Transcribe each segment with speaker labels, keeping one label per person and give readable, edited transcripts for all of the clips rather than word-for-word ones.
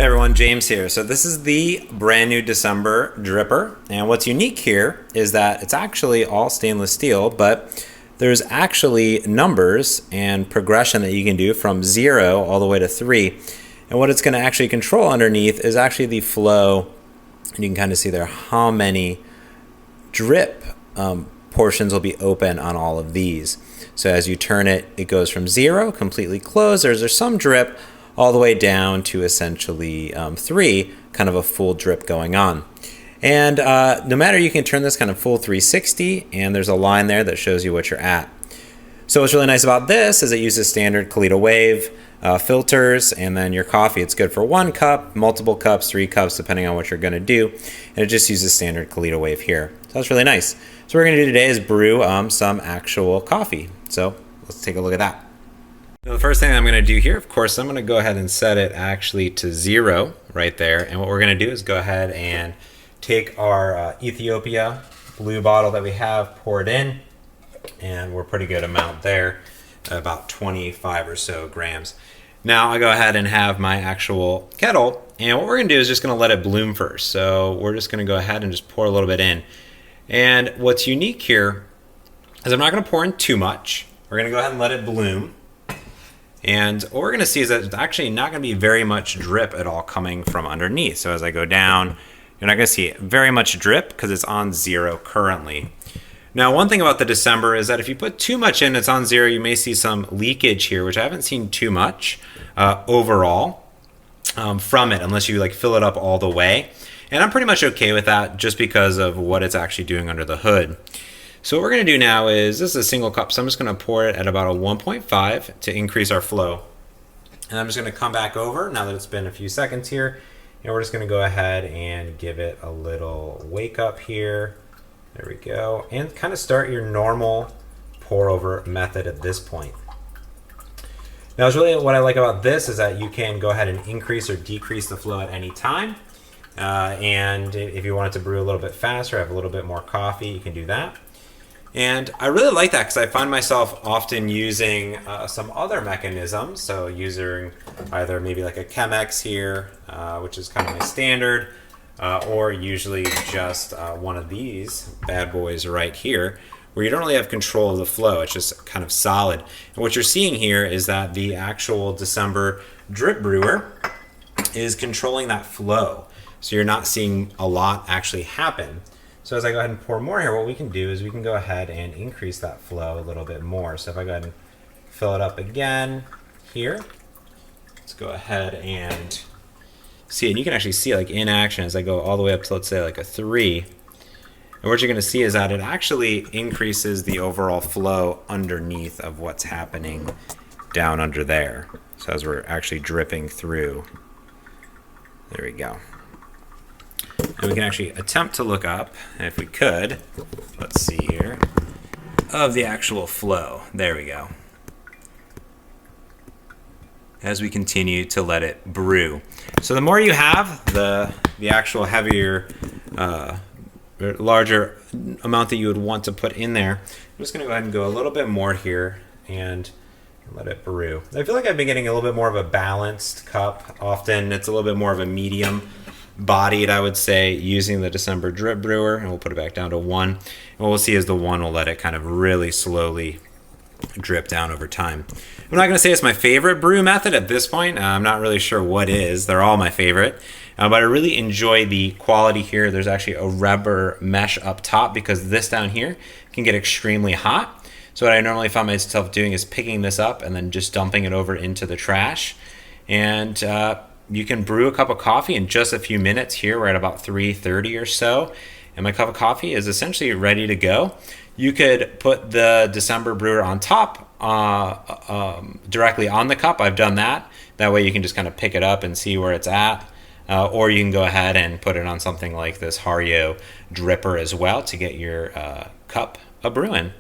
Speaker 1: Hey everyone, James here. So this is the brand new December dripper, and what's unique here is that it's actually all stainless steel, but there's actually numbers and progression that you can do from 0 all the way to 3. And what it's going to actually control underneath is actually the flow, and you can kind of see there how many drip portions will be open on all of these. So as you turn it, it goes from 0, completely closed. There's some drip all the way down to essentially 3, kind of a full drip going on. And no matter, you can turn this kind of full 360, and there's a line there that shows you what you're at. So what's really nice about this is it uses standard Kalita wave filters, and then your coffee, it's good for 1 cup, multiple cups, 3 cups, depending on what you're going to do. And it just uses standard Kalita wave here. So that's really nice. So what we're going to do today is brew some actual coffee. So let's take a look at that. Now, the first thing I'm going to do here, of course, I'm going to go ahead and set it actually to 0 right there. And what we're going to do is go ahead and take our Ethiopia blue bottle that we have, pour it in, and we're pretty good amount there, about 25 or so grams. Now I go ahead and have my actual kettle, and what we're going to do is just going to let it bloom first. So we're just going to go ahead and just pour a little bit in. And what's unique here is I'm not going to pour in too much. We're going to go ahead and let it bloom. And what we're going to see is that it's actually not going to be very much drip at all coming from underneath. So as I go down, you're not going to see very much drip because it's on 0 currently. Now, one thing about the December is that if you put too much in, it's on 0, you may see some leakage here, which I haven't seen too much overall from it, unless you like fill it up all the way. And I'm pretty much okay with that just because of what it's actually doing under the hood. So what we're going to do now is, this is a single cup, so I'm just going to pour it at about a 1.5 to increase our flow. And I'm just going to come back over, now that it's been a few seconds here, and we're just going to go ahead and give it a little wake up here. There we go. And kind of start your normal pour over method at this point. Now, it's really what I like about this is that you can go ahead and increase or decrease the flow at any time. And if you want it to brew a little bit faster, have a little bit more coffee, you can do that. And I really like that because I find myself often using some other mechanisms. So using either maybe like a Chemex here, which is kind of my standard, or usually just one of these bad boys right here, where you don't really have control of the flow. It's just kind of solid. And what you're seeing here is that the actual December drip brewer is controlling that flow. So you're not seeing a lot actually happen. So as I go ahead and pour more here, what we can do is we can go ahead and increase that flow a little bit more. So if I go ahead and fill it up again here, let's go ahead and see, and you can actually see like in action as I go all the way up to, let's say, like a 3. And what you're going to see is that it actually increases the overall flow underneath of what's happening down under there. So as we're actually dripping through, there we go. And we can actually attempt to look up, and if we could, let's see here, of the actual flow. There we go. As we continue to let it brew. So the more you have, the actual heavier, larger amount that you would want to put in there. I'm just going to go ahead and go a little bit more here and let it brew. I feel like I've been getting a little bit more of a balanced cup. Often it's a little bit more of a medium bodied, I would say, using the December drip brewer, and we'll put it back down to 1. And what we'll see is the 1 will let it kind of really slowly drip down over time. I'm not going to say it's my favorite brew method at this point. I'm not really sure what is. They're all my favorite. But I really enjoy the quality here. There's actually a rubber mesh up top because this down here can get extremely hot. So what I normally find myself doing is picking this up and then just dumping it over into the trash. And you can brew a cup of coffee in just a few minutes here. We're at about 3:30 or so, and my cup of coffee is essentially ready to go. You could put the December brewer on top directly on the cup. I've done that. That way you can just kind of pick it up and see where it's at. Or you can go ahead and put it on something like this Hario dripper as well to get your cup a brewing.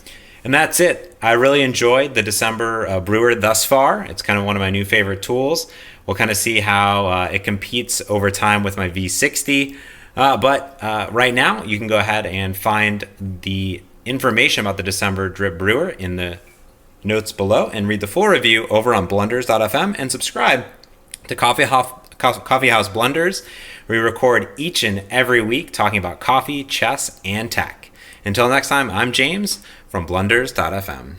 Speaker 1: And that's it. I really enjoyed the December brewer thus far. It's kind of one of my new favorite tools. We'll kind of see how it competes over time with my V60. But right now, you can go ahead and find the information about the December drip brewer in the notes below and read the full review over on blenders.fm and subscribe to Coffee House Blunders. We record each and every week talking about coffee, chess, and tech. Until next time, I'm James from blunders.fm.